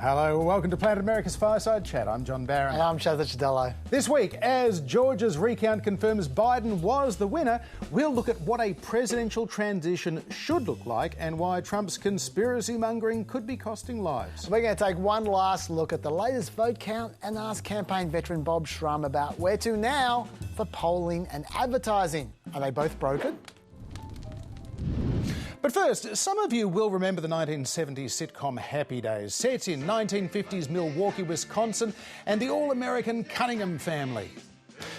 Hello, welcome to Planet America's Fireside Chat. I'm John Barron. And I'm Shazza Chidello. This week, as Georgia's recount confirms Biden was the winner, we'll look at what a presidential transition should look like and why Trump's conspiracy mongering could be costing lives. We're going to take one last look at the latest vote count and ask campaign veteran Bob Shrum about where to now for polling and advertising. Are they both broken? But first, some of you will remember the 1970s sitcom Happy Days, set in 1950s Milwaukee, Wisconsin, and the all-American Cunningham family.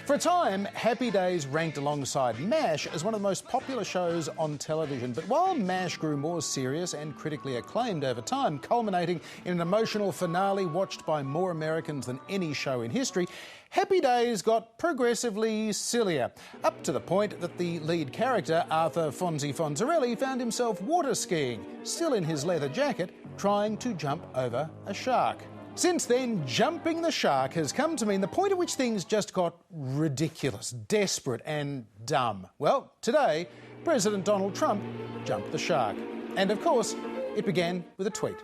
For a time, Happy Days ranked alongside MASH as one of the most popular shows on television. But while MASH grew more serious and critically acclaimed over time, culminating in an emotional finale watched by more Americans than any show in history, Happy Days got progressively sillier, up to the point that the lead character, Arthur Fonzie Fonzarelli, found himself water skiing, still in his leather jacket, trying to jump over a shark. Since then, jumping the shark has come to mean the point at which things just got ridiculous, desperate and dumb. Well, today, President Donald Trump jumped the shark. And of course, it began with a tweet.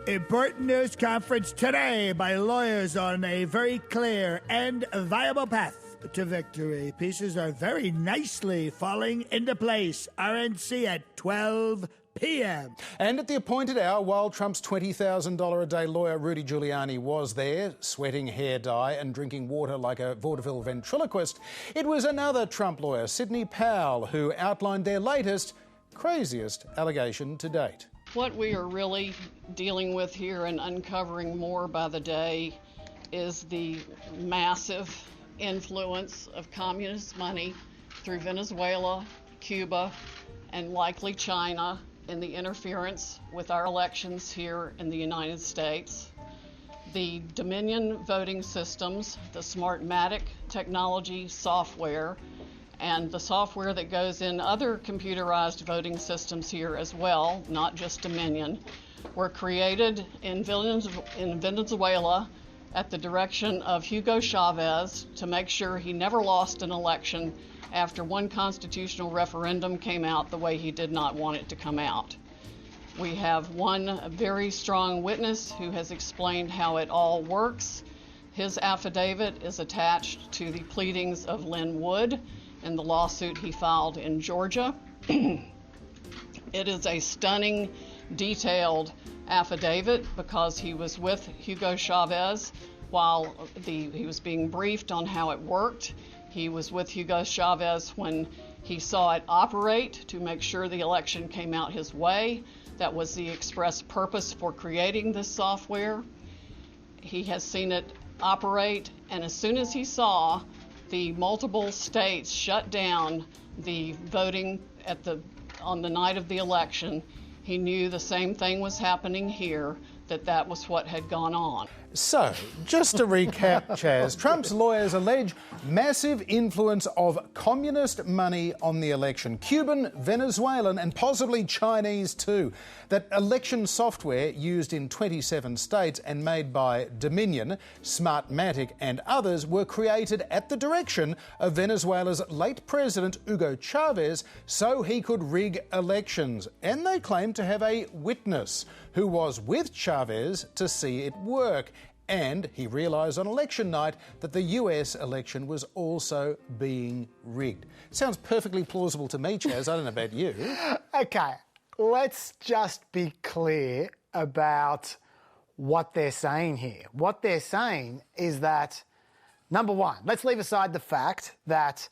Important news conference today by lawyers on a very clear and viable path to victory. Pieces are very nicely falling into place. RNC at 12 p.m. And at the appointed hour, while Trump's $20,000 a day lawyer Rudy Giuliani was there, sweating hair dye and drinking water like a vaudeville ventriloquist, it was another Trump lawyer, Sidney Powell, who outlined their latest, craziest allegation to date. What we are really dealing with here and uncovering more by the day is the massive influence of communist money through Venezuela, Cuba, and likely China in the interference with our elections here in the United States. The Dominion voting systems, the Smartmatic technology software, and the software that goes in other computerized voting systems here as well, not just Dominion, were created in Venezuela at the direction of Hugo Chavez to make sure he never lost an election after one constitutional referendum came out the way he did not want it to come out. We have one very strong witness who has explained how it all works. His affidavit is attached to the pleadings of Lynn Wood in the lawsuit he filed in Georgia. It is a stunning, detailed affidavit because he was with Hugo Chavez while he was being briefed on how it worked. He was with Hugo Chavez when he saw it operate to make sure the election came out his way. That was the express purpose for creating this software. He has seen it operate, and as soon as he saw the multiple states shut down the voting on the night of the election, he knew the same thing was happening here, that was what had gone on. So, just to recap, Chaz, Trump's lawyers allege massive influence of communist money on the election. Cuban, Venezuelan and possibly Chinese too. That election software used in 27 states and made by Dominion, Smartmatic and others were created at the direction of Venezuela's late president Hugo Chavez so he could rig elections. And they claim to have a witness who was with Chavez to see it work. And he realised on election night that the US election was also being rigged. Sounds perfectly plausible to me, Chaz. I don't know about you. Okay, let's just be clear about what they're saying here. What they're saying is that, number one, let's leave aside the fact that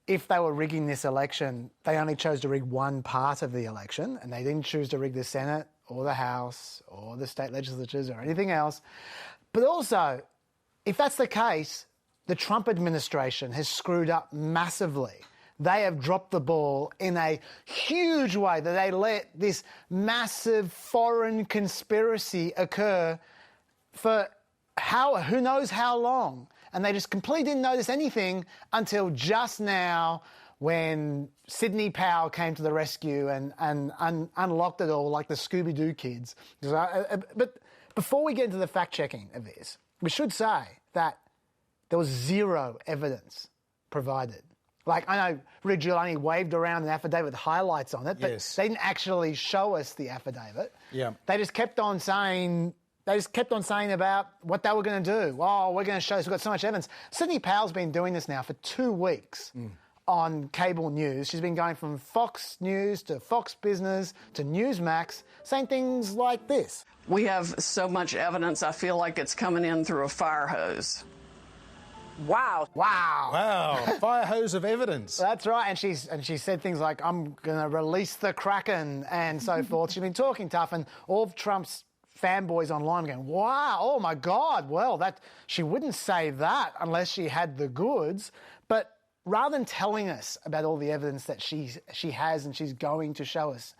if they were rigging this election, they only chose to rig one part of the election and they didn't choose to rig the Senate or the House or the state legislatures or anything else. But also, if that's the case, the Trump administration has screwed up massively. They have dropped the ball in a huge way that they let this massive foreign conspiracy occur for who knows how long. And they just completely didn't notice anything until just now when Sidney Powell came to the rescue and unlocked it all like the Scooby-Doo kids. But before we get into the fact-checking of this, we should say that there was zero evidence provided. Like, I know Rudy Giuliani waved around an affidavit with highlights on it, but yes, they didn't actually show us the affidavit. Yeah. They just kept on saying They just kept on saying about what they were going to do. Oh, we're going to show this. We've got so much evidence. Sidney Powell's been doing this now for 2 weeks on cable news. She's been going from Fox News to Fox Business to Newsmax, saying things like this. We have so much evidence, I feel like it's coming in through a fire hose. Wow. Wow, fire hose of evidence. That's right. And she said things like, I'm going to release the Kraken and so forth. She's been talking tough, and all of Trump's fanboys online going, wow, oh my God, well, she wouldn't say that unless she had the goods. But rather than telling us about all the evidence that she has and she's going to show us,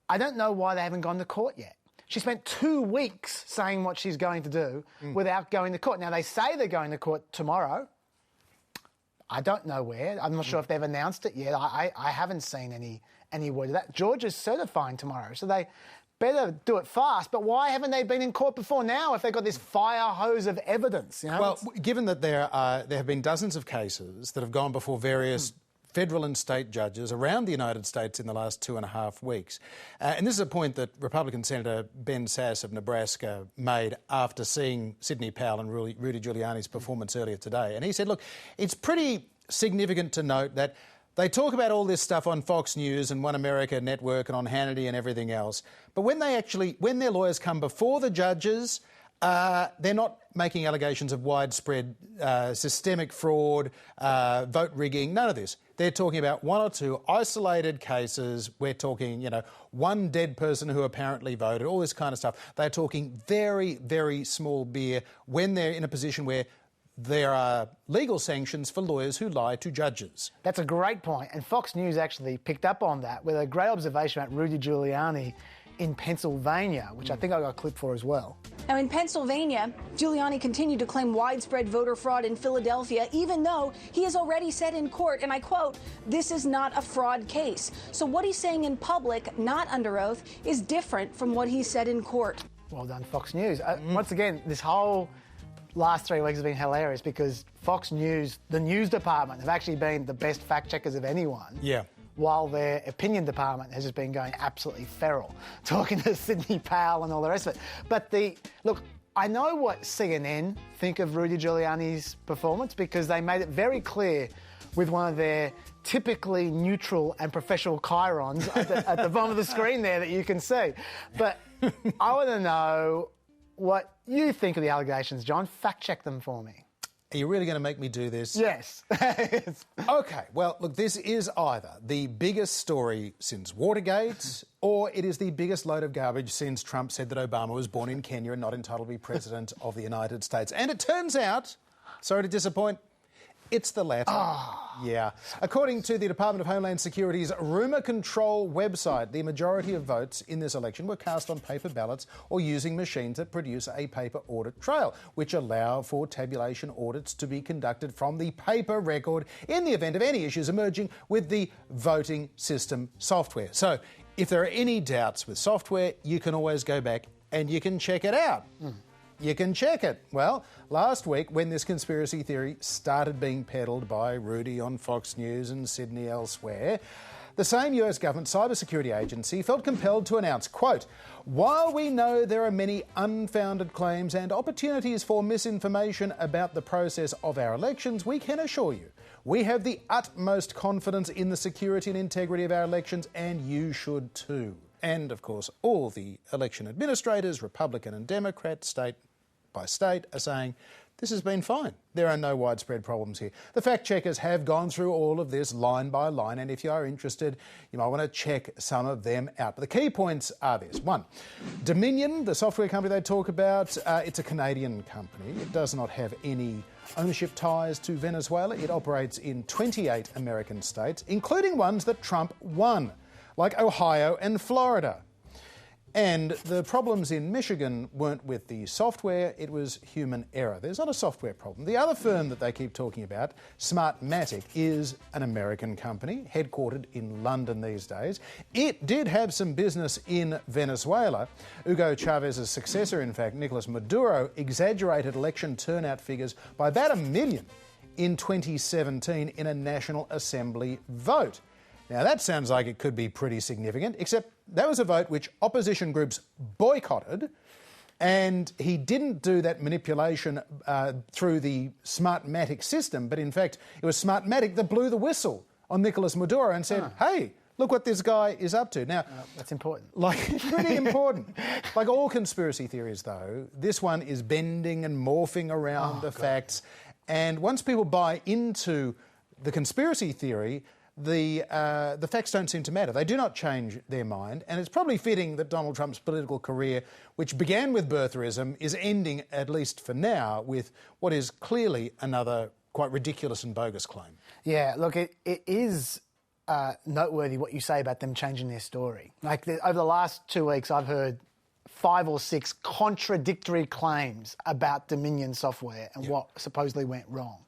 I don't know why they haven't gone to court yet. She spent 2 weeks saying what she's going to do without going to court. Now, they say they're going to court tomorrow. I don't know where. I'm not sure if they've announced it yet. I haven't seen any word of that. Georgia's certifying tomorrow, so they better do it fast. But why haven't they been in court before now if they've got this fire hose of evidence? You know? Well, given that there have been dozens of cases that have gone before various federal and state judges around the United States in the last 2.5 weeks. And this is a point that Republican Senator Ben Sasse of Nebraska made after seeing Sidney Powell and Rudy Giuliani's performance earlier today. And he said, look, it's pretty significant to note that they talk about all this stuff on Fox News and One America Network and on Hannity and everything else, but when their lawyers come before the judges, they're not making allegations of widespread systemic fraud, vote rigging, none of this. They're talking about 1 or 2 isolated cases. We're talking, one dead person who apparently voted, all this kind of stuff. They're talking very, very small beer when they're in a position where there are legal sanctions for lawyers who lie to judges. That's a great point. And Fox News actually picked up on that with a great observation about Rudy Giuliani in Pennsylvania, which I think I got a clip for as well. Now, in Pennsylvania, Giuliani continued to claim widespread voter fraud in Philadelphia, even though he has already said in court, and I quote, "This is not a fraud case." So what he's saying in public, not under oath, is different from what he said in court. Well done, Fox News. Once again, this whole last 3 weeks have been hilarious because Fox News, the news department, have actually been the best fact checkers of anyone. Yeah. While their opinion department has just been going absolutely feral, talking to Sidney Powell and all the rest of it. But look, I know what CNN think of Rudy Giuliani's performance because they made it very clear with one of their typically neutral and professional chyrons at the bottom of the screen there that you can see. But I want to know what you think of the allegations, John. Fact check them for me. Are you really going to make me do this? Yes. OK, well, look, this is either the biggest story since Watergate or it is the biggest load of garbage since Trump said that Obama was born in Kenya and not entitled to be president of the United States. And it turns out, sorry to disappoint, it's the latter. Yeah. According to the Department of Homeland Security's Rumour Control website, the majority of votes in this election were cast on paper ballots or using machines that produce a paper audit trail, which allow for tabulation audits to be conducted from the paper record in the event of any issues emerging with the voting system software. So if there are any doubts with software, you can always go back and you can check it out. You can check it. Well, last week, when this conspiracy theory started being peddled by Rudy on Fox News and Sydney elsewhere, the same US government cybersecurity agency felt compelled to announce, quote, "While we know there are many unfounded claims and opportunities for misinformation about the process of our elections, we can assure you we have the utmost confidence in the security and integrity of our elections, and you should too." And, of course, all the election administrators, Republican and Democrat, state by state, are saying this has been fine. There are no widespread problems here. The fact checkers have gone through all of this line by line, and if you are interested, you might want to check some of them out. But the key points are this. 1, Dominion, the software company they talk about, it's a Canadian company. It does not have any ownership ties to Venezuela. It operates in 28 American states, including ones that Trump won, like Ohio and Florida. And the problems in Michigan weren't with the software, it was human error. There's not a software problem. The other firm that they keep talking about, Smartmatic, is an American company, headquartered in London these days. It did have some business in Venezuela. Hugo Chavez's successor, in fact, Nicolas Maduro, exaggerated election turnout figures by about 1 million in 2017 in a National Assembly vote. Now, that sounds like it could be pretty significant, except that was a vote which opposition groups boycotted, And he didn't do that manipulation through the Smartmatic system, but in fact, it was Smartmatic that blew the whistle on Nicolas Maduro and said, hey, look what this guy is up to. Now, that's important. Like, it's pretty important. Like all conspiracy theories, though, this one is bending and morphing around the facts. And once people buy into the conspiracy theory, the facts don't seem to matter. They do not change their mind, and it's probably fitting that Donald Trump's political career, which began with birtherism, is ending, at least for now, with what is clearly another quite ridiculous and bogus claim. Yeah, look, it is noteworthy what you say about them changing their story. Like, over the last 2 weeks, I've heard 5 or 6 contradictory claims about Dominion software and what supposedly went wrong.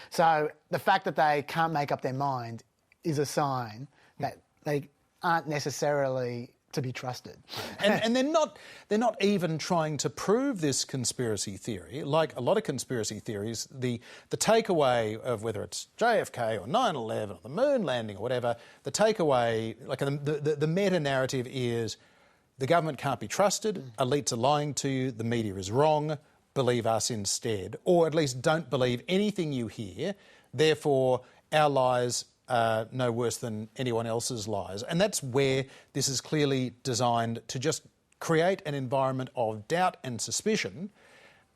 So the fact that they can't make up their mind is a sign that they aren't necessarily to be trusted. And they're not even trying to prove this conspiracy theory. Like a lot of conspiracy theories, the takeaway of whether it's JFK or 9/11 or the moon landing or whatever, the takeaway, like the meta-narrative is the government can't be trusted, elites are lying to you, the media is wrong, believe us instead, or at least don't believe anything you hear, therefore our lies no worse than anyone else's lies. And that's where this is clearly designed to just create an environment of doubt and suspicion,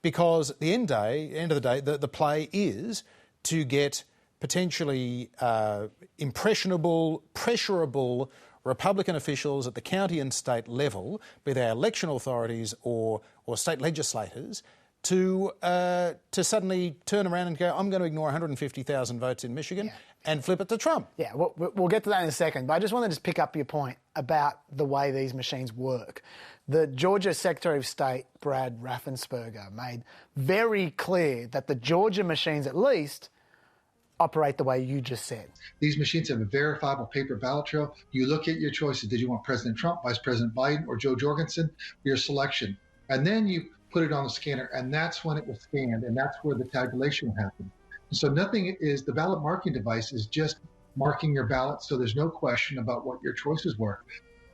because at the end of the day, the play is to get potentially impressionable, pressurable Republican officials at the county and state level, be they election authorities or state legislators, to suddenly turn around and go, I'm going to ignore 150,000 votes in Michigan and flip it to Trump. Yeah, we'll get to that in a second, but I just wanted to pick up your point about the way these machines work. The Georgia Secretary of State, Brad Raffensperger, made very clear that the Georgia machines, at least, operate the way you just said. These machines have a verifiable paper ballot trail. You look at your choices. Did you want President Trump, Vice President Biden, or Joe Jorgensen? Your selection. And then you put it on the scanner, and that's when it was scanned, and that's where the tabulation will happen. So the ballot marking device is just marking your ballot, so there's no question about what your choices were.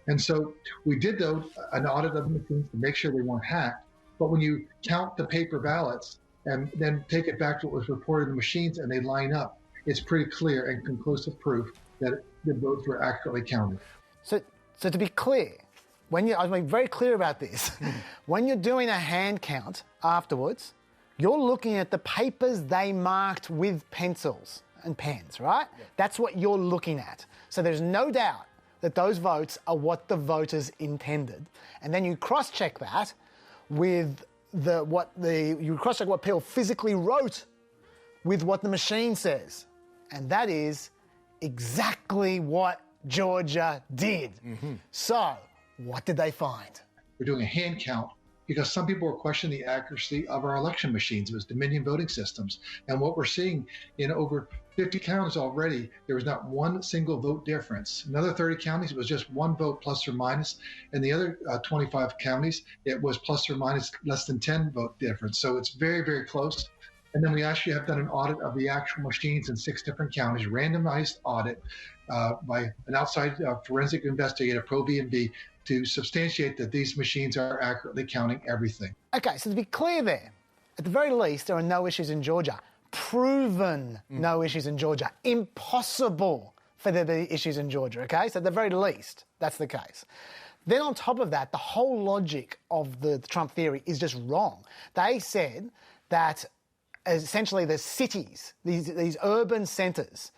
And so we did, though, an audit of the machines to make sure they weren't hacked. But when you count the paper ballots and then take it back to what was reported in the machines and they line up, it's pretty clear and conclusive proof that the votes were accurately counted. So to be clear, I was very clear about this. When you're doing a hand count afterwards, you're looking at the papers they marked with pencils and pens, right? Yeah. That's what you're looking at. So there's no doubt that those votes are what the voters intended. And then you cross-check that with you cross-check what people physically wrote with what the machine says. And that is exactly what Georgia did. Mm-hmm. So, what did they find? We're doing a hand count because some people were questioning the accuracy of our election machines. It was Dominion voting systems. And what we're seeing in over 50 counties already, there was not one single vote difference. In another 30 counties, it was just one vote plus or minus. In the other 25 counties, it was plus or minus less than 10 vote difference. So it's very, very close. And then we actually have done an audit of the actual machines in 6 different counties, randomized audit by an outside forensic investigator, ProVNB, to substantiate that these machines are accurately counting everything. Okay, so to be clear there, at the very least, there are no issues in Georgia. Proven no issues in Georgia. Impossible for there to be issues in Georgia, okay? So at the very least, that's the case. Then on top of that, the whole logic of the Trump theory is just wrong. They said that essentially the cities, these urban centres,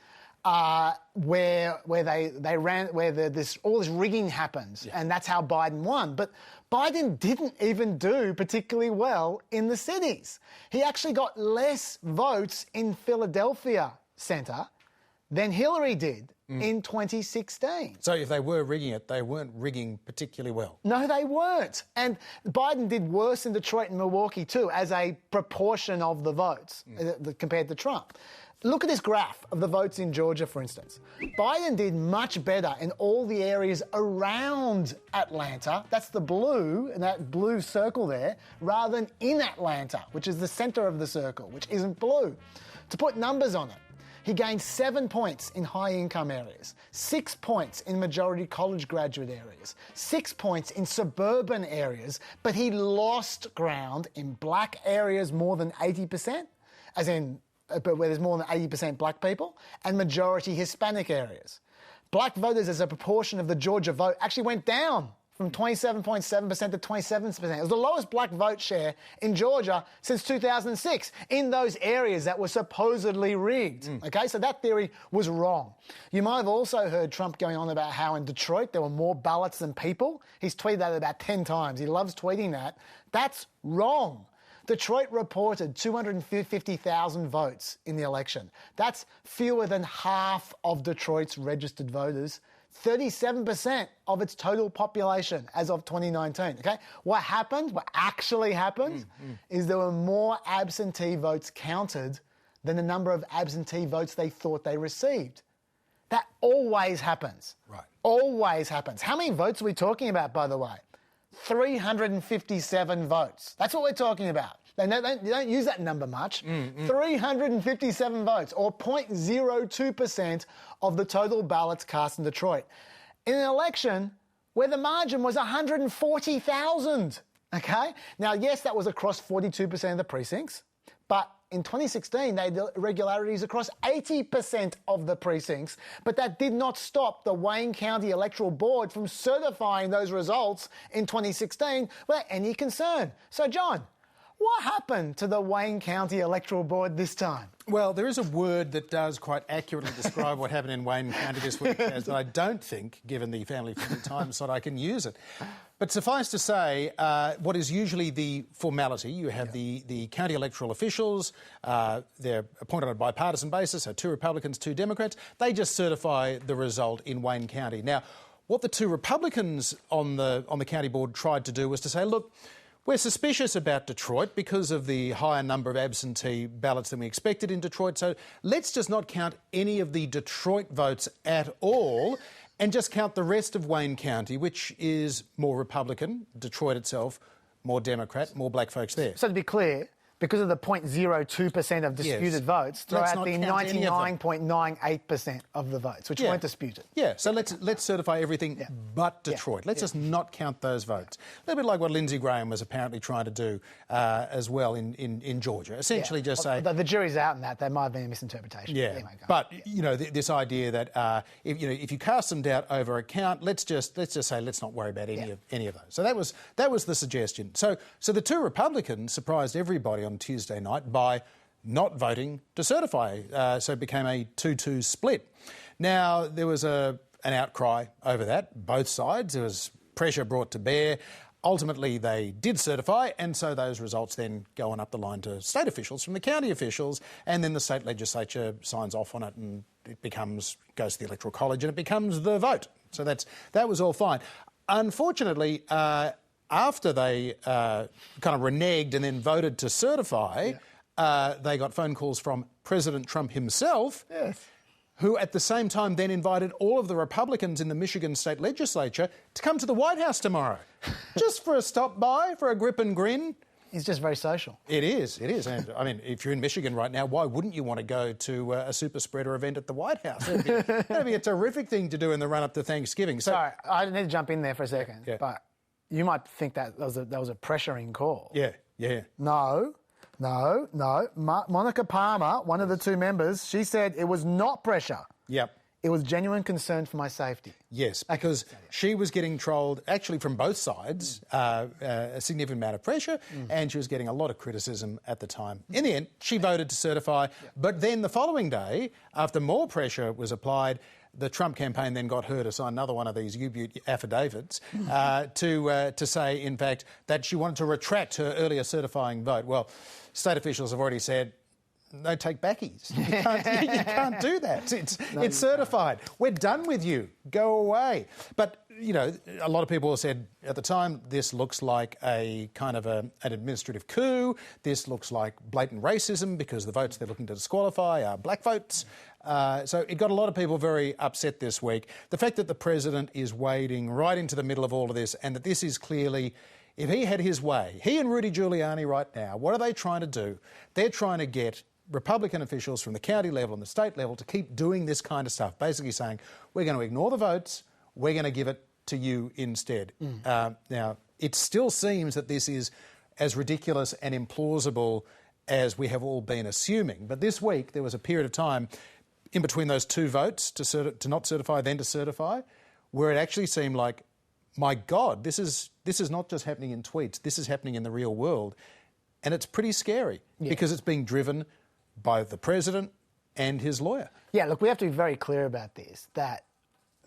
where they ran, where all this rigging happens, and that's how Biden won. But Biden didn't even do particularly well in the cities. He actually got less votes in Philadelphia Centre than Hillary did in 2016. So if they were rigging it, they weren't rigging particularly well. No, they weren't. And Biden did worse in Detroit and Milwaukee too, as a proportion of the votes compared to Trump. Look at this graph of the votes in Georgia, for instance. Biden did much better in all the areas around Atlanta. That's the blue, and that blue circle there, rather than in Atlanta, which is the center of the circle, which isn't blue. To put numbers on it, He gained 7 points in high-income areas, 6 points in majority college graduate areas, 6 points in suburban areas, but he lost ground in black areas more than 80%, as in but where there's more than 80% black people, and majority Hispanic areas. Black voters as a proportion of the Georgia vote actually went down from 27.7% to 27%. It was the lowest black vote share in Georgia since 2006 in those areas that were supposedly rigged. Okay, so that theory was wrong. You might have also heard Trump going on about how in Detroit there were more ballots than people. He's tweeted that about 10 times. He loves tweeting that. That's wrong. Detroit reported 250,000 votes in the election. That's fewer than half of Detroit's registered voters, 37% of its total population as of 2019, okay? What actually happened, is there were more absentee votes counted than the number of absentee votes they thought they received. That always happens. Right. Always happens. How many votes are we talking about, by the way? 357 votes. That's what we're talking about. They don't use that number much. 357 votes, or 0.02% of the total ballots cast in Detroit. In an election where the margin was 140,000, okay? Now, yes, that was across 42% of the precincts, but in 2016, they had irregularities across 80% of the precincts, but that did not stop the Wayne County Electoral Board from certifying those results in 2016 without any concern. So, John, what happened to the Wayne County Electoral Board this time? Well, there is a word that does quite accurately describe what happened in Wayne County this week, as I don't think, given the family-friendly time slot, I can use it. But suffice to say, what is usually the formality, you have the county electoral officials, they're appointed on a bipartisan basis, so 2 Republicans, 2 Democrats, they just certify the result in Wayne County. Now, what the 2 Republicans on the county board tried to do was to say, look, we're suspicious about Detroit because of the higher number of absentee ballots than we expected in Detroit, so let's just not count any of the Detroit votes at all and just count the rest of Wayne County, which is more Republican, Detroit itself, more Democrat, more black folks there. So to be clear, because of the 0.02% of disputed votes, throw out the 99.98% of the votes, which weren't disputed. Yeah, so let's certify everything but Detroit. Let's just not count those votes. A little bit like what Lindsey Graham was apparently trying to do as well in Georgia. Essentially just say... The jury's out in that. There might have been a misinterpretation. Yeah, anyway, but, you know, this idea that, if you cast some doubt over a count, let's just say let's not worry about any of those. So that was the suggestion. So the 2 Republicans surprised everybody on Tuesday night by not voting to certify. So it became a 2-2 split. Now, there was an outcry over that, both sides. There was pressure brought to bear. Ultimately, they did certify, and so those results then go on up the line to state officials from the county officials, and then the state legislature signs off on it, and it goes to the Electoral College, and it becomes the vote. So that was all fine. Unfortunately, after they kind of reneged and then voted to certify, they got phone calls from President Trump himself, who at the same time then invited all of the Republicans in the Michigan state legislature to come to the White House tomorrow, just for a stop by, for a grip and grin. He's just very social. It is. And, I mean, if you're in Michigan right now, why wouldn't you want to go to a super spreader event at the White House? That'd be a terrific thing to do in the run-up to Thanksgiving. So, sorry, I need to jump in there for a second, but you might think that was a pressuring call. Yeah. No. Monica Palmer, one of the 2 members, she said it was not pressure. Yep. It was genuine concern for my safety. Yes, because she was getting trolled, actually from both sides, a significant amount of pressure, and she was getting a lot of criticism at the time. In the end, she voted to certify, but then the following day, after more pressure was applied, the Trump campaign then got her to sign another one of these U-Butte affidavits to say, in fact, that she wanted to retract her earlier certifying vote. Well, state officials have already said, no take backies. You can't do that. It's certified. We're done with you. Go away. But, you know, a lot of people said at the time, this looks like a kind of an administrative coup. This looks like blatant racism because the votes they're looking to disqualify are black votes. So it got a lot of people very upset this week. The fact that the president is wading right into the middle of all of this and that this is clearly... If he had his way, he and Rudy Giuliani right now, what are they trying to do? They're trying to get Republican officials from the county level and the state level to keep doing this kind of stuff, basically saying, we're going to ignore the votes, we're going to give it to you instead. Now, it still seems that this is as ridiculous and implausible as we have all been assuming. But this week, there was a period of time in between those two votes to not certify, then to certify, where it actually seemed like, my God, this is not just happening in tweets, this is happening in the real world. And it's pretty scary because it's being driven by the president and his lawyer. Yeah, look, we have to be very clear about this, that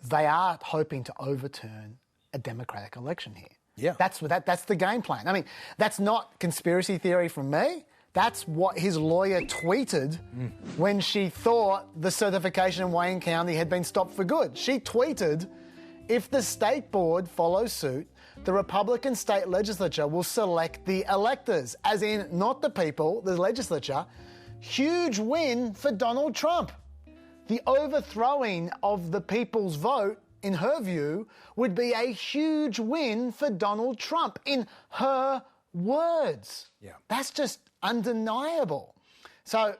they are hoping to overturn a democratic election here. Yeah. That's the game plan. I mean, that's not conspiracy theory from me. That's what his lawyer tweeted when she thought the certification in Wayne County had been stopped for good. She tweeted, if the state board follows suit, the Republican state legislature will select the electors, as in not the people, the legislature. Huge win for Donald Trump. The overthrowing of the people's vote, in her view, would be a huge win for Donald Trump, in her words. Yeah. That's just undeniable. So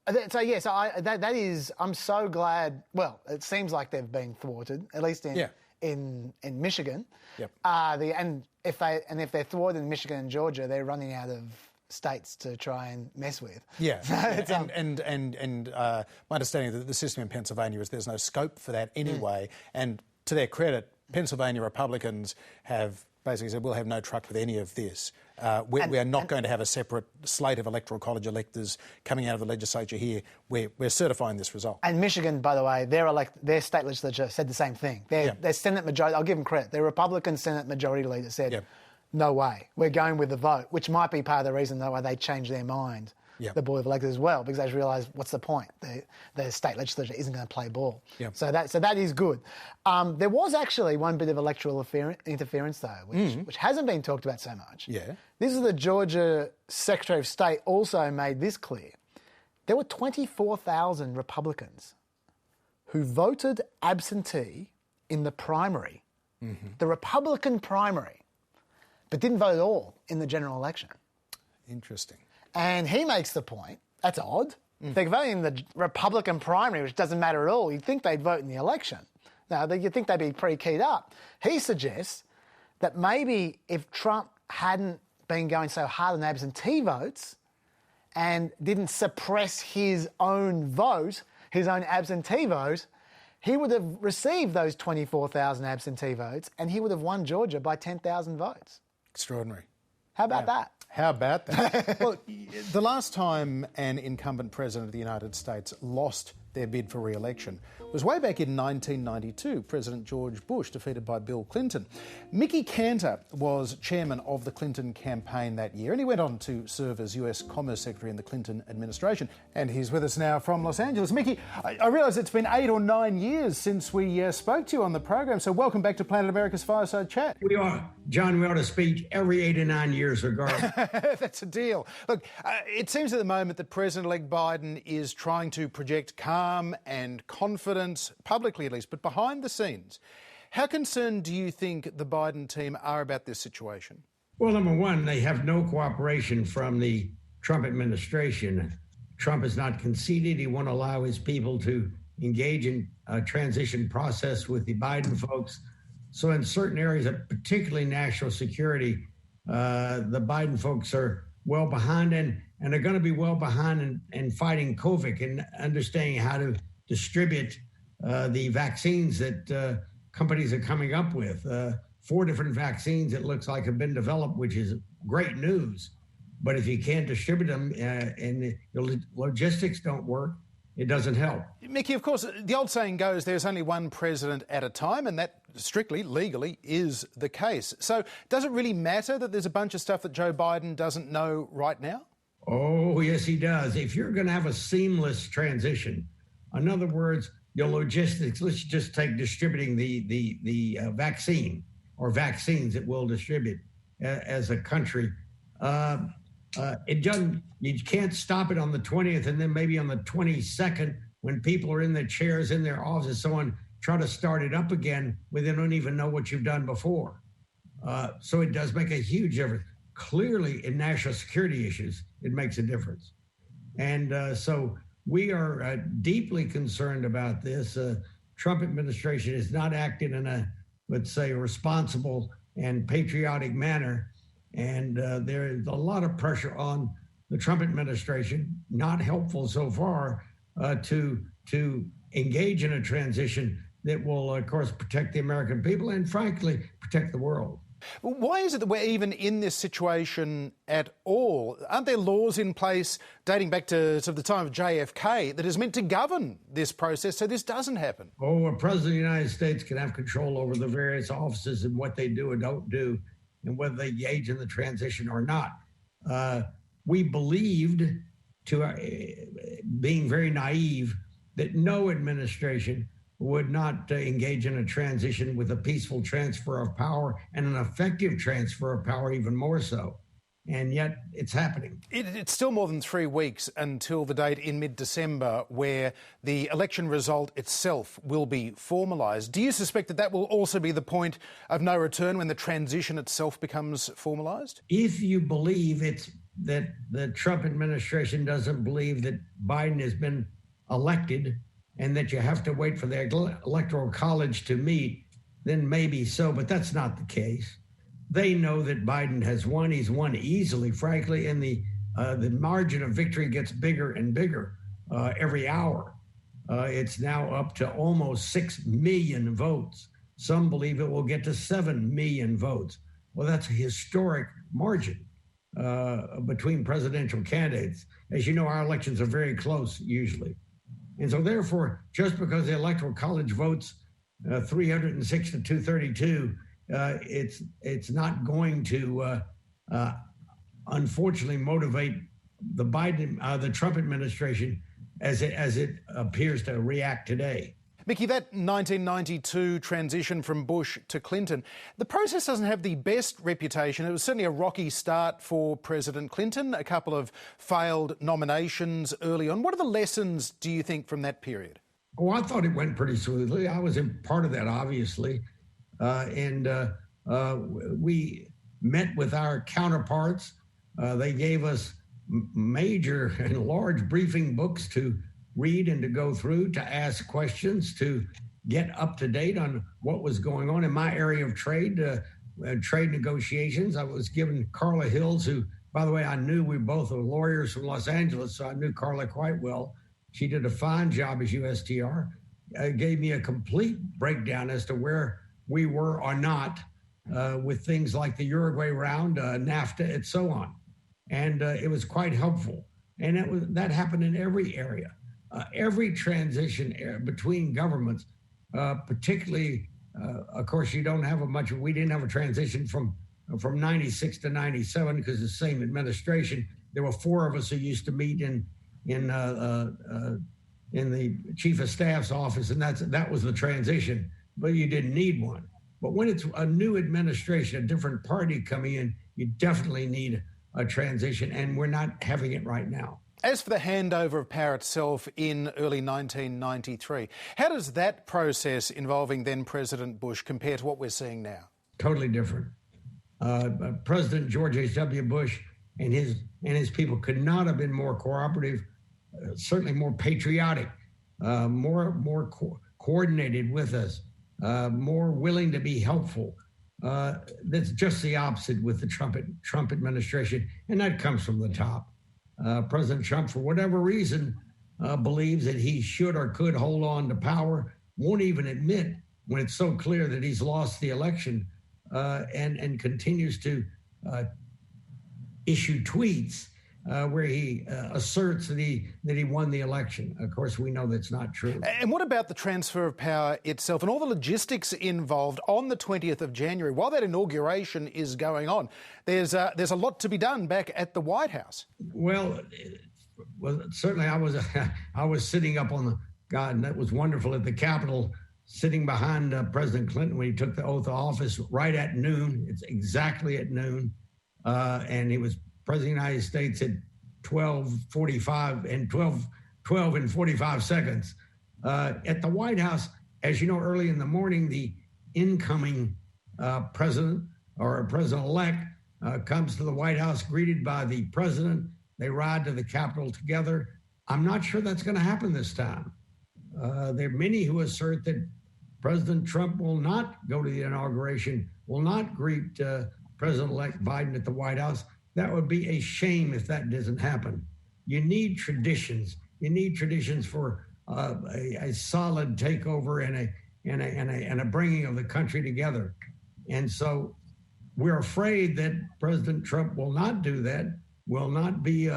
I'm so glad. Well, it seems like they've been thwarted, at least in Michigan. Yep. And if they're thwarted in Michigan and Georgia, they're running out of states to try and mess with. Yeah, and my understanding that the system in Pennsylvania is there's no scope for that anyway. And to their credit, Pennsylvania Republicans have basically said, we'll have no truck with any of this. We are not going to have a separate slate of electoral college electors coming out of the legislature here. We're certifying this result. And Michigan, by the way, their state legislature said the same thing. Their Senate majority, I'll give them credit, their Republican Senate majority leader said, no way, we're going with the vote, which might be part of the reason why they changed their mind, the Board of Electors as well, because they realised, what's the point? The state legislature isn't going to play ball. Yep. So that is good. There was actually one bit of electoral interference, though, which hasn't been talked about so much. Yeah. This is the Georgia Secretary of State also made this clear. There were 24,000 Republicans who voted absentee in the primary, the Republican primary, but didn't vote at all in the general election. Interesting. And he makes the point, that's odd. If they're voting in the Republican primary, which doesn't matter at all, you'd think they'd vote in the election. Now, you'd think they'd be pretty keyed up. He suggests that maybe if Trump hadn't been going so hard on absentee votes and didn't suppress his own vote, his own absentee vote, he would have received those 24,000 absentee votes and he would have won Georgia by 10,000 votes. Extraordinary. How about that? How about that? Well, the last time an incumbent president of the United States lost their bid for re-election was way back in 1992, President George Bush, defeated by Bill Clinton. Mickey Cantor was chairman of the Clinton campaign that year, and he went on to serve as US Commerce Secretary in the Clinton administration. And he's with us now from Los Angeles. Mickey, I realise it's been 8 or 9 years since we spoke to you on the program, so welcome back to Planet America's Fireside Chat. We are. John, we ought to speak every 8 or 9 years regardless. That's a deal. Look, it seems at the moment that President-elect Biden is trying to project calm and confidence, publicly at least, but behind the scenes. How concerned do you think the Biden team are about this situation? Well, number one, they have no cooperation from the Trump administration. Trump has not conceded. He won't allow his people to engage in a transition process with the Biden folks. So in certain areas, particularly national security, the Biden folks are well behind and are going to be well behind in fighting COVID and understanding how to distribute the vaccines that companies are coming up with. 4 different vaccines, it looks like, have been developed, which is great news. But if you can't distribute them and the logistics don't work, it doesn't help. Mickey, of course, the old saying goes there's only one president at a time, and that strictly, legally, is the case. So does it really matter that there's a bunch of stuff that Joe Biden doesn't know right now? Oh, yes, he does. If you're going to have a seamless transition, in other words, your logistics, let's just take distributing the vaccine or vaccines that we'll distribute as a country. It doesn't, you can't stop it on the 20th and then maybe on the 22nd when people are in their chairs, in their offices, someone try to start it up again when they don't even know what you've done before. So it does make a huge difference. Clearly in national security issues, it makes a difference. And so we are deeply concerned about this. Trump administration is not acting in a, let's say, responsible and patriotic manner. And there is a lot of pressure on the Trump administration, not helpful so far, to engage in a transition that will, of course, protect the American people and, frankly, protect the world. Why is it that we're even in this situation at all? Aren't there laws in place dating back to the time of JFK that is meant to govern this process so this doesn't happen? Oh, a president of the United States can have control over the various offices and what they do or don't do and whether they engage in the transition or not. We believed, being very naive, that no administration would not engage in a transition with a peaceful transfer of power and an effective transfer of power even more so. And yet it's happening. It's still more than 3 weeks until the date in mid-December where the election result itself will be formalised. Do you suspect that that will also be the point of no return when the transition itself becomes formalised? If you believe it's that the Trump administration doesn't believe that Biden has been elected and that you have to wait for the Electoral College to meet, then maybe so, but that's not the case. They know that Biden has won. He's won easily, frankly, and the margin of victory gets bigger and bigger every hour. It's now up to almost 6 million votes. Some believe it will get to 7 million votes. Well, that's a historic margin between presidential candidates. As you know, our elections are very close usually. And so therefore, just because the Electoral College votes 306 to 232, it's not going to, unfortunately, motivate the Trump administration as it appears to react today. Mickey, that 1992 transition from Bush to Clinton, the process doesn't have the best reputation. It was certainly a rocky start for President Clinton, a couple of failed nominations early on. What are the lessons, do you think, from that period? Oh, I thought it went pretty smoothly. I was in part of that, obviously. We met with our counterparts. They gave us major and large briefing books to read and to go through, to ask questions, to get up to date on what was going on in my area of trade negotiations. I was given Carla Hills, who, by the way, I knew we both were lawyers from Los Angeles, so I knew Carla quite well. She did a fine job as USTR. Gave me a complete breakdown as to where we were or not with things like the Uruguay round, NAFTA, and so on. And it was quite helpful. And that happened in every area. Every transition between governments, particularly, of course, we didn't have a transition from 96 to 97 because it's the same administration. There were 4 of us who used to meet in the chief of staff's office, and that was the transition, but you didn't need one. But when it's a new administration, a different party coming in, you definitely need a transition, and we're not having it right now. As for the handover of power itself in early 1993, how does that process involving then President Bush compare to what we're seeing now? Totally different. President George H.W. Bush and his people could not have been more cooperative, certainly more patriotic, more coordinated with us, more willing to be helpful. That's just the opposite with the Trump administration, and that comes from the top. President Trump, for whatever reason, believes that he should or could hold on to power, won't even admit when it's so clear that he's lost the election, and continues to issue tweets where he asserts that he won the election. Of course, we know that's not true. And what about the transfer of power itself and all the logistics involved on the 20th of January? While that inauguration is going on, there's a lot to be done back at the White House. Well, certainly I was sitting up on and that was wonderful at the Capitol, sitting behind President Clinton when he took the oath of office right at noon. It's exactly at noon. And he was President of the United States at 12:45 and 12 and 45 seconds. At the White House, as you know, early in the morning, the incoming president or president-elect comes to the White House, greeted by the president they ride to the Capitol together. I'm not sure that's going to happen this time. There are many who assert that President Trump will not go to the inauguration, will not greet President-elect Biden at the White House. That would be a shame if that doesn't happen. You need traditions. You need traditions for a solid takeover and a bringing of the country together. And so we're afraid that President Trump will not do that, will not be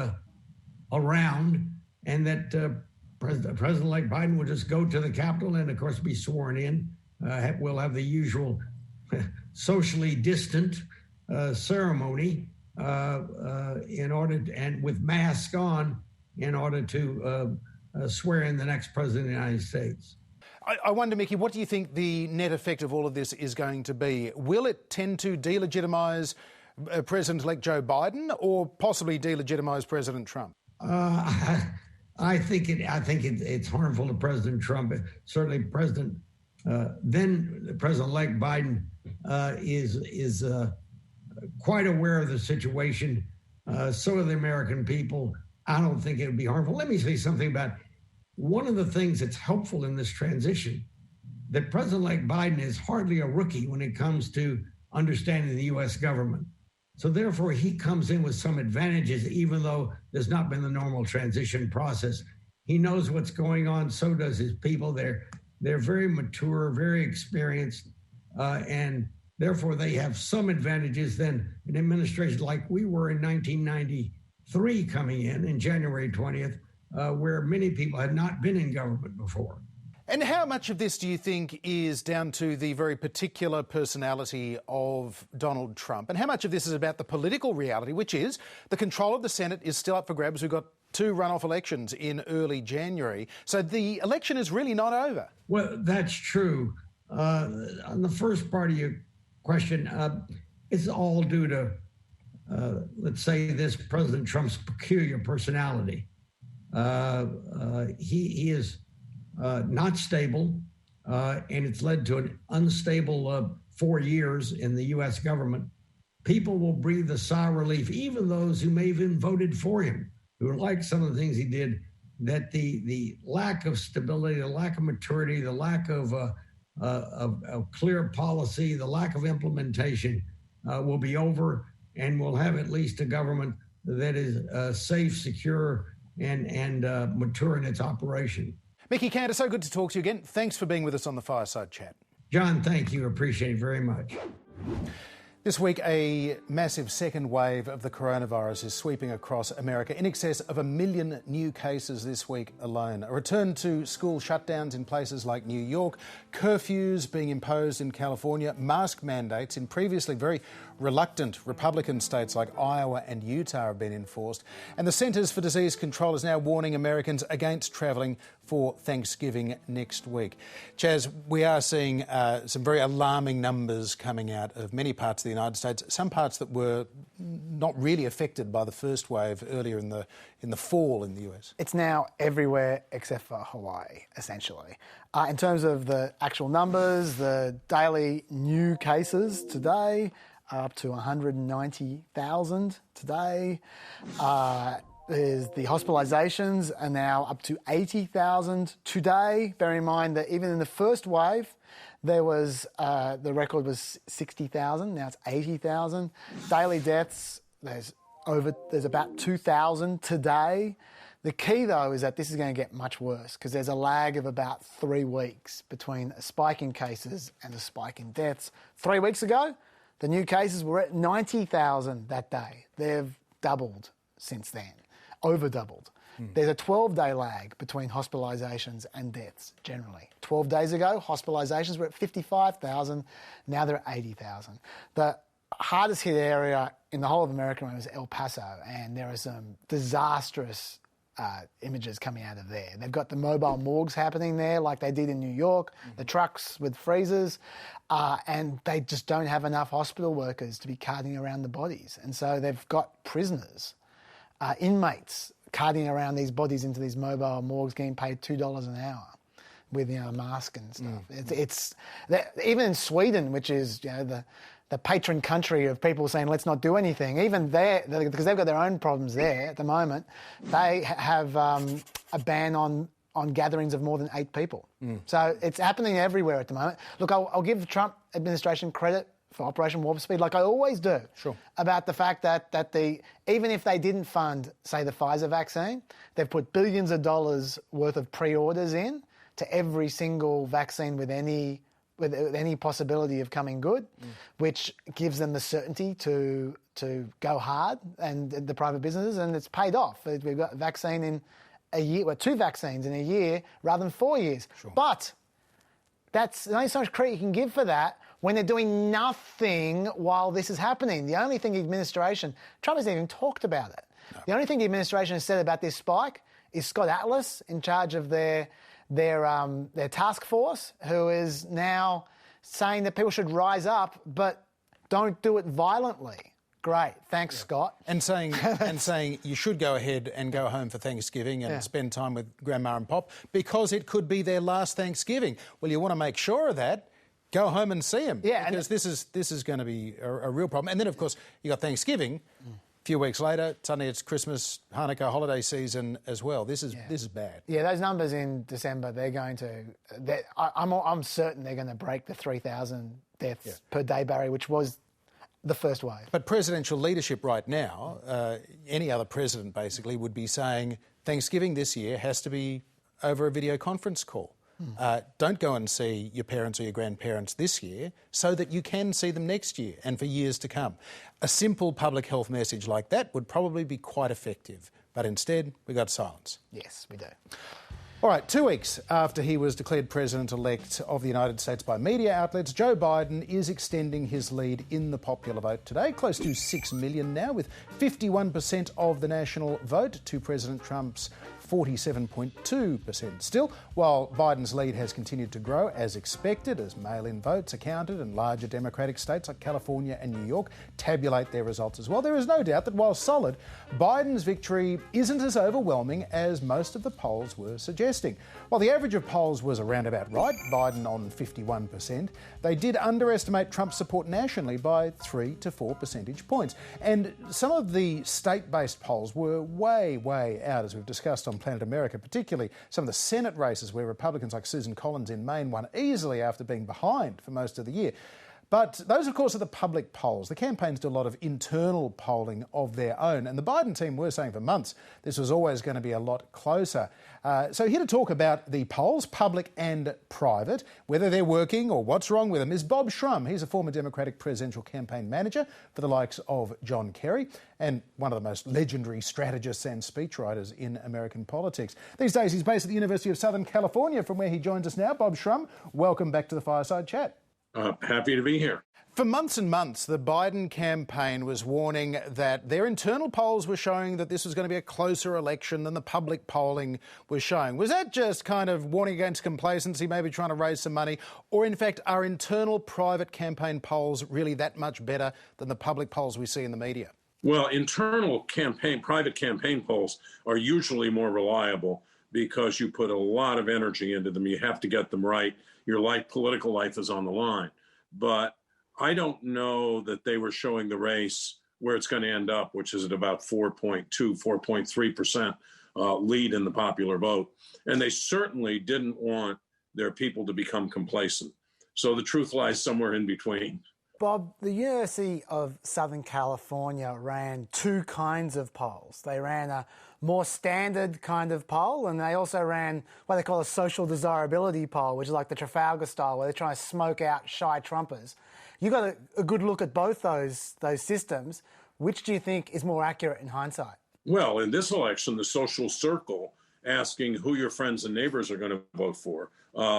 around, and that President-elect Biden will just go to the Capitol and, of course, be sworn in. We'll have the usual socially distant ceremony in order to, and with masks on, in order to swear in the next president of the United States. I wonder, Mickey, what do you think the net effect of all of this is going to be? Will it tend to delegitimise President-elect Joe Biden, or possibly delegitimise President Trump? I think it's harmful to President Trump. Certainly, then President-elect Biden is quite aware of the situation. So are the American people. I don't think it would be harmful. Let me say something about one of the things that's helpful in this transition, that President-elect Biden is hardly a rookie when it comes to understanding the U.S. government. So therefore, he comes in with some advantages, even though there's not been the normal transition process. He knows what's going on. So does his people. They're very mature, very experienced, and therefore they have some advantages than an administration like we were in 1993 coming in January 20th, where many people had not been in government before. And how much of this do you think is down to the very particular personality of Donald Trump? And how much of this is about the political reality, which is the control of the Senate is still up for grabs? We've got 2 runoff elections in early January. So the election is really not over. Well, that's true. On the first part of your question, it's all due to, let's say, this President Trump's peculiar personality. He is not stable, and it's led to an unstable 4 years in the U.S. government. People will breathe a sigh of relief, even those who may have even voted for him, who like some of the things he did, that the lack of stability, the lack of maturity, the lack of clear policy, the lack of implementation will be over, and we'll have at least a government that is safe, secure, and mature in its operation. Mickey Cantor, so good to talk to you again. Thanks for being with us on the Fireside Chat. John, thank you. Appreciate it very much. This week, a massive second wave of the coronavirus is sweeping across America. In excess of 1 million new cases this week alone. A return to school shutdowns in places like New York, curfews being imposed in California, mask mandates in previously very reluctant Republican states like Iowa and Utah have been enforced. And the Centers for Disease Control is now warning Americans against travelling for Thanksgiving next week. Chaz, we are seeing some very alarming numbers coming out of many parts of the United States, some parts that were not really affected by the first wave earlier in the fall in the US. It's now everywhere except for Hawaii, essentially. In terms of the actual numbers, the daily new cases today are up to 190,000 today. There's the hospitalisations are now up to 80,000 today. Bear in mind that even in the first wave, there was the record was 60,000. Now it's 80,000. Daily deaths, there's about 2,000 today. The key, though, is that this is going to get much worse because there's a lag of about 3 weeks between a spike in cases and a spike in deaths. 3 weeks ago, the new cases were at 90,000 that day. They've doubled since then, over doubled. There's a 12-day lag between hospitalisations and deaths, generally. 12 days ago, hospitalisations were at 55,000. Now they're at 80,000. The hardest hit area in the whole of America was El Paso, and there are some disastrous images coming out of there. They've got the mobile morgues happening there like they did in New York, the trucks with freezers, and they just don't have enough hospital workers to be carting around the bodies. And so they've got prisoners, inmates, carting around these bodies into these mobile morgues, getting paid $2 an hour with a mask and stuff. It's even in Sweden, which is the patron country of people saying let's not do anything. Even there, because they've got their own problems there at the moment, they have a ban on gatherings of more than 8 people. So it's happening everywhere at the moment. Look, I'll give the Trump administration credit for Operation Warp Speed, like I always do, about the fact that even if they didn't fund, say, the Pfizer vaccine, they've put billions of dollars worth of pre-orders in to every single vaccine with any possibility of coming good, which gives them the certainty to go hard, and the private businesses, and it's paid off. We've got a vaccine in a year, 2 vaccines in a year rather than 4 years. But that's only so much credit you can give for that when they're doing nothing while this is happening. The only thing the administration, Trump hasn't even talked about it. No. The only thing the administration has said about this spike is Scott Atlas, in charge of their task force, who is now saying that people should rise up, but don't do it violently. Great, thanks, Scott. And saying you should go ahead and go home for Thanksgiving and spend time with Grandma and Pop because it could be their last Thanksgiving. Well, you want to make sure of that. Go home and see them. Yeah, because this is going to be a real problem. And then, of course, you got Thanksgiving. A few weeks later, suddenly it's Christmas, Hanukkah, holiday season as well. This is bad. Yeah, those numbers in December, they're going to. I'm certain they're going to break the 3,000 deaths per day barrier, which was the first wave. But presidential leadership right now, any other president basically would be saying Thanksgiving this year has to be over a video conference call. Don't go and see your parents or your grandparents this year so that you can see them next year and for years to come. A simple public health message like that would probably be quite effective. But instead, we got silence. Yes, we do. All right, 2 weeks after he was declared president-elect of the United States by media outlets, Joe Biden is extending his lead in the popular vote today, close to 6 million now, with 51% of the national vote to President Trump's 47.2%. Still, while Biden's lead has continued to grow as expected, as mail-in votes are counted and larger Democratic states like California and New York tabulate their results as well, there is no doubt that while solid, Biden's victory isn't as overwhelming as most of the polls were suggesting. While the average of polls was around about right, Biden on 51%, they did underestimate Trump's support nationally by 3 to 4 percentage points. And some of the state-based polls were way, way out, as we've discussed on Planet America, particularly some of the Senate races where Republicans like Susan Collins in Maine won easily after being behind for most of the year. But those, of course, are the public polls. The campaigns do a lot of internal polling of their own, and the Biden team were saying for months this was always going to be a lot closer. So here to talk about the polls, public and private, whether they're working or what's wrong with them, is Bob Shrum. He's a former Democratic presidential campaign manager for the likes of John Kerry and one of the most legendary strategists and speechwriters in American politics. These days he's based at the University of Southern California, from where he joins us now. Bob Shrum, welcome back to the Fireside Chat. Happy to be here. For months and months, the Biden campaign was warning that their internal polls were showing that this was going to be a closer election than the public polling was showing. Was that just kind of warning against complacency, maybe trying to raise some money? Or in fact, are internal private campaign polls really that much better than the public polls we see in the media? Well, internal private campaign polls are usually more reliable because you put a lot of energy into them. You have to get them right. Your political life is on the line. But I don't know that they were showing the race where it's going to end up, which is at about 4.3% lead in the popular vote. And they certainly didn't want their people to become complacent. So the truth lies somewhere in between. Bob, the University of Southern California ran 2 kinds of polls. They ran a more standard kind of poll, and they also ran what they call a social desirability poll, which is like the Trafalgar style, where they're trying to smoke out shy Trumpers. You got a good look at both those systems. Which do you think is more accurate in hindsight? Well, in this election, the social circle asking who your friends and neighbors are going to vote for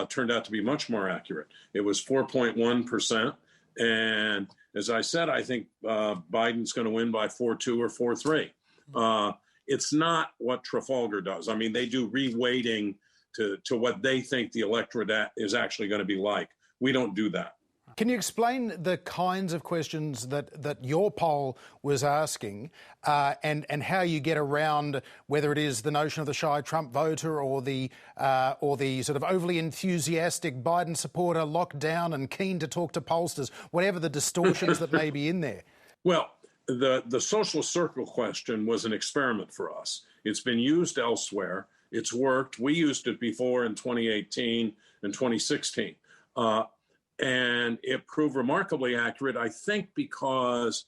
turned out to be much more accurate. It was 4.1%. And as I said, I think Biden's going to win by 4-2 or 4-3. It's not what Trafalgar does. I mean, they do reweighting to what they think the electorate is actually going to be like. We don't do that. Can you explain the kinds of questions that your poll was asking and how you get around whether it is the notion of the shy Trump voter or the sort of overly enthusiastic Biden supporter locked down and keen to talk to pollsters, whatever the distortions that may be in there? Well, the social circle question was an experiment for us. It's been used elsewhere. It's worked. We used it before in 2018 and 2016. And it proved remarkably accurate, I think, because,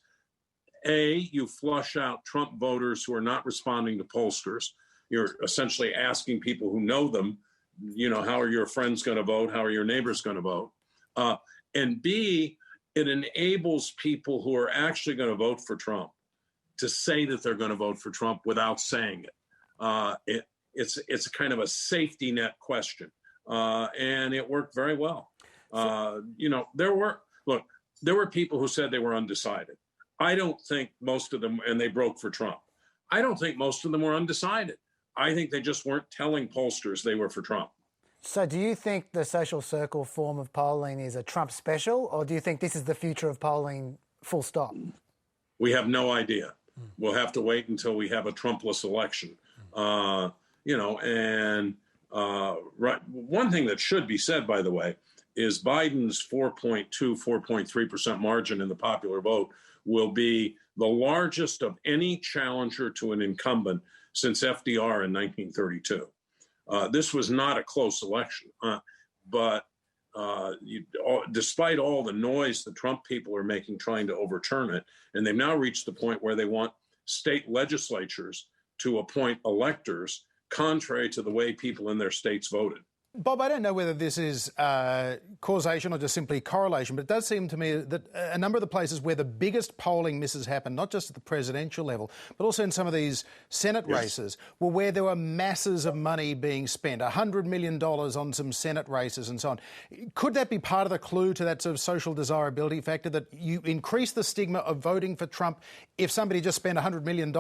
A, you flush out Trump voters who are not responding to pollsters. You're essentially asking people who know them, you know, how are your friends going to vote? How are your neighbors going to vote? And B, it enables people who are actually going to vote for Trump to say that they're going to vote for Trump without saying it. It's kind of a safety net question, and it worked very well. You know, there were people who said they were undecided. I don't think most of them, and they broke for Trump. I don't think most of them were undecided. I think they just weren't telling pollsters they were for Trump. So do you think the social circle form of polling is a Trump special, or do you think this is the future of polling full stop? We have no idea. We'll have to wait until we have a Trumpless election. You know, and right, one thing that should be said, by the way, is Biden's 4.3% margin in the popular vote will be the largest of any challenger to an incumbent since FDR in 1932. This was not a close election, but despite all the noise the Trump people are making trying to overturn it, and they've now reached the point where they want state legislatures to appoint electors contrary to the way people in their states voted. Bob, I don't know whether this is causation or just simply correlation, but it does seem to me that a number of the places where the biggest polling misses happened, not just at the presidential level, but also in some of these Senate races, were where there were masses of money being spent, $100 million on some Senate races and so on. Could that be part of the clue to that sort of social desirability factor, that you increase the stigma of voting for Trump if somebody just spent $100 million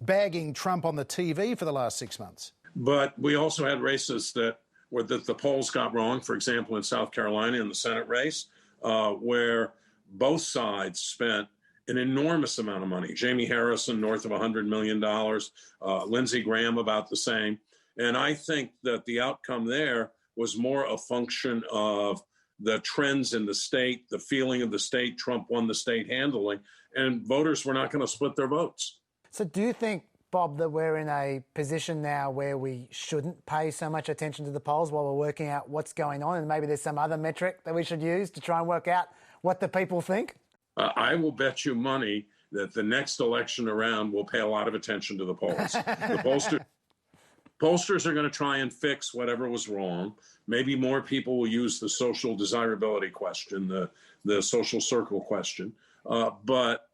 bagging Trump on the TV for the last 6 months? But we also had races that the polls got wrong, for example, in South Carolina in the Senate race, where both sides spent an enormous amount of money. Jamie Harrison, north of $100 million, Lindsey Graham, about the same. And I think that the outcome there was more a function of the trends in the state, the feeling of the state. Trump won the state handily, and voters were not going to split their votes. So do you think, Bob, that we're in a position now where we shouldn't pay so much attention to the polls while we're working out what's going on, and maybe there's some other metric that we should use to try and work out what the people think? I will bet you money that the next election around will pay a lot of attention to the polls. The pollsters are going to try and fix whatever was wrong. Maybe more people will use the social desirability question, the social circle question, but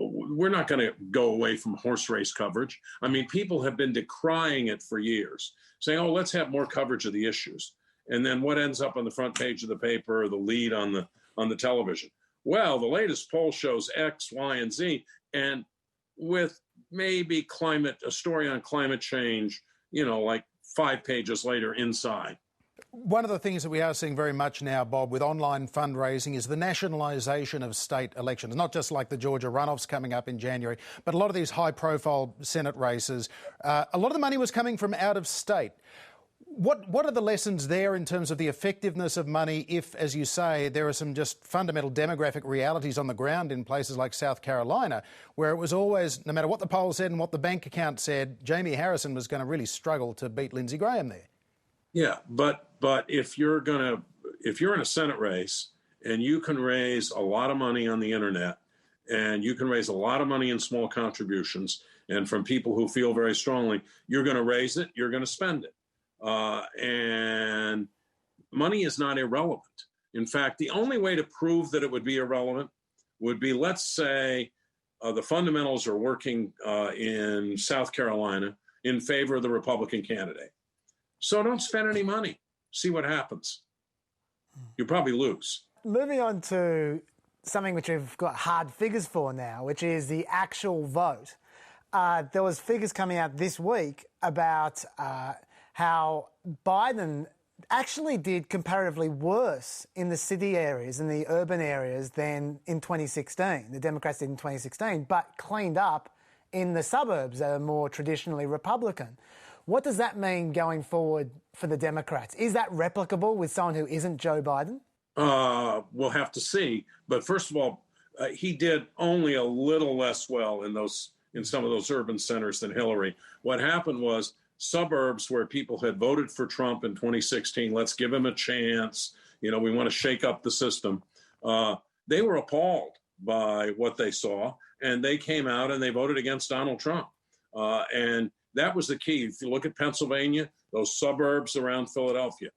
we're not going to go away from horse race coverage. I mean, people have been decrying it for years, saying, oh, let's have more coverage of the issues. And then what ends up on the front page of the paper or the lead on the television? Well, the latest poll shows X, Y, and Z. And with maybe a story on climate change, you know, like 5 pages later inside. One of the things that we are seeing very much now, Bob, with online fundraising is the nationalisation of state elections, not just like the Georgia runoffs coming up in January, but a lot of these high-profile Senate races. A lot of the money was coming from out of state. What are the lessons there in terms of the effectiveness of money if, as you say, there are some just fundamental demographic realities on the ground in places like South Carolina, where it was always, no matter what the poll said and what the bank account said, Jamie Harrison was going to really struggle to beat Lindsey Graham there? Yeah, but if you're in a Senate race and you can raise a lot of money on the internet and you can raise a lot of money in small contributions and from people who feel very strongly, you're going to raise it, you're going to spend it. And money is not irrelevant. In fact, the only way to prove that it would be irrelevant would be, let's say the fundamentals are working in South Carolina in favor of the Republican candidate. So don't spend any money. See what happens. You'll probably lose. Moving on to something which we've got hard figures for now, which is the actual vote. There was figures coming out this week about how Biden actually did comparatively worse in the city areas, in the urban areas, than in 2016. The Democrats did in 2016, but cleaned up in the suburbs that are more traditionally Republican. What does that mean going forward for the Democrats? Is that replicable with someone who isn't Joe Biden? We'll have to see. But first of all, he did only a little less well in some of those urban centers than Hillary. What happened was suburbs where people had voted for Trump in 2016, let's give him a chance. We want to shake up the system. They were appalled by what they saw, and they came out and they voted against Donald Trump. And that was the key. If you look at Pennsylvania, those suburbs around Philadelphia,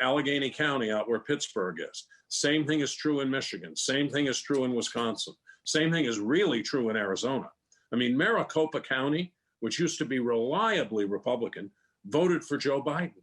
Allegheny County out where Pittsburgh is. Same thing is true in Michigan. Same thing is true in Wisconsin. Same thing is really true in Arizona. I mean, Maricopa County, which used to be reliably Republican, voted for Joe Biden.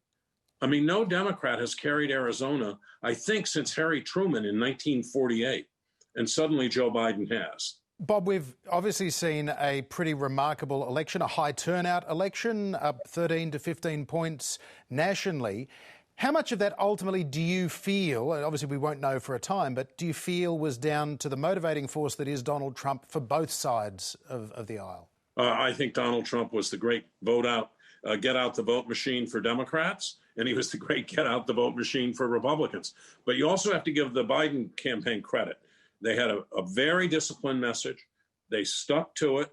I mean, no Democrat has carried Arizona, I think, since Harry Truman in 1948. And suddenly Joe Biden has. Bob, we've obviously seen a pretty remarkable election, a high turnout election, up 13 to 15 points nationally. How much of that ultimately do you feel, and obviously we won't know for a time, but do you feel was down to the motivating force that is Donald Trump for both sides of the aisle? I think Donald Trump was the great get out the vote machine for Democrats, and he was the great get out the vote machine for Republicans. But you also have to give the Biden campaign credit. They had a very disciplined message. They stuck to it.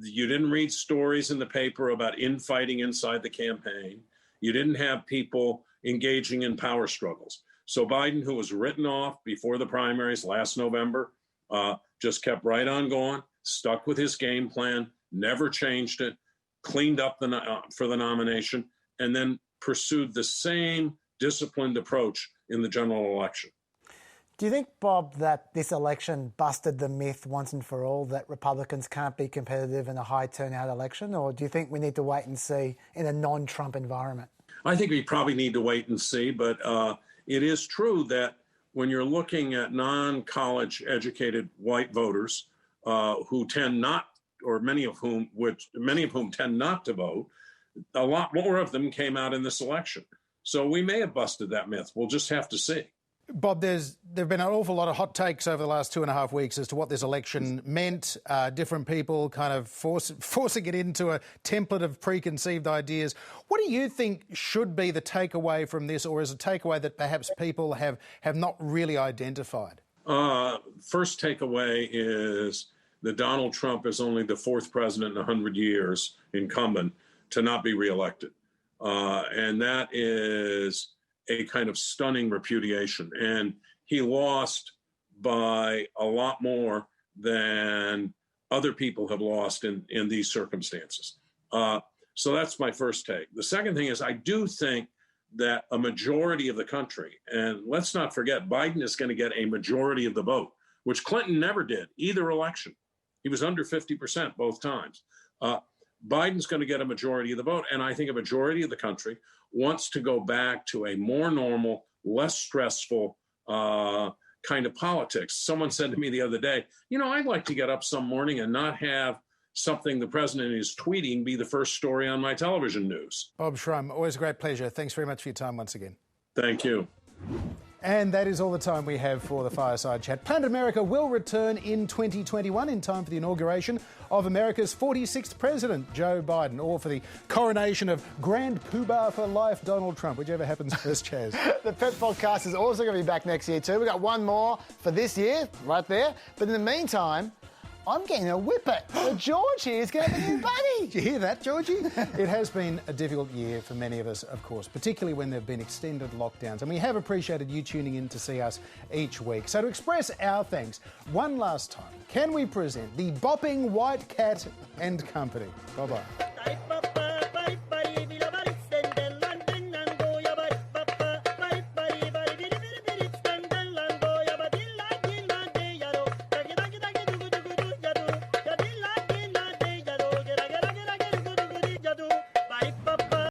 You didn't read stories in the paper about infighting inside the campaign. You didn't have people engaging in power struggles. So Biden, who was written off before the primaries last November, just kept right on going, stuck with his game plan, never changed it, cleaned up for the nomination, and then pursued the same disciplined approach in the general election. Do you think, Bob, that this election busted the myth once and for all that Republicans can't be competitive in a high turnout election? Or do you think we need to wait and see in a non-Trump environment? I think we probably need to wait and see, but it is true that when you're looking at non-college educated white voters who tend not, or many of whom tend not to vote, a lot more of them came out in this election. So we may have busted that myth. We'll just have to see. Bob, there have been an awful lot of hot takes over the last 2.5 weeks as to what this election meant. Different people kind of forcing it into a template of preconceived ideas. What do you think should be the takeaway from this, or is a takeaway that perhaps people have not really identified? First takeaway is that Donald Trump is only the fourth president in 100 years, incumbent, to not be reelected. And that is a kind of stunning repudiation. And he lost by a lot more than other people have lost in these circumstances. So that's my first take. The second thing is I do think that a majority of the country, and let's not forget, Biden is going to get a majority of the vote, which Clinton never did, either election. He was under 50% both times. Biden's going to get a majority of the vote, and I think a majority of the country wants to go back to a more normal, less stressful kind of politics. Someone said to me the other day, I'd like to get up some morning and not have something the president is tweeting be the first story on my television news. Bob Shrum, always a great pleasure. Thanks very much for your time once again. Thank you. And that is all the time we have for the Fireside Chat. Planet America will return in 2021 in time for the inauguration of America's 46th president, Joe Biden, or for the coronation of Grand Poobah for Life, Donald Trump, whichever happens first, Chaz. The Pep Podcast is also going to be back next year too. We've got one more for this year, right there. But in the meantime, I'm getting a whippet. George here is going to be a new buddy. Did you hear that, Georgie? It has been a difficult year for many of us, of course, particularly when there have been extended lockdowns. And we have appreciated you tuning in to see us each week. So to express our thanks, one last time, can we present the bopping White Cat and Company? Bye-bye.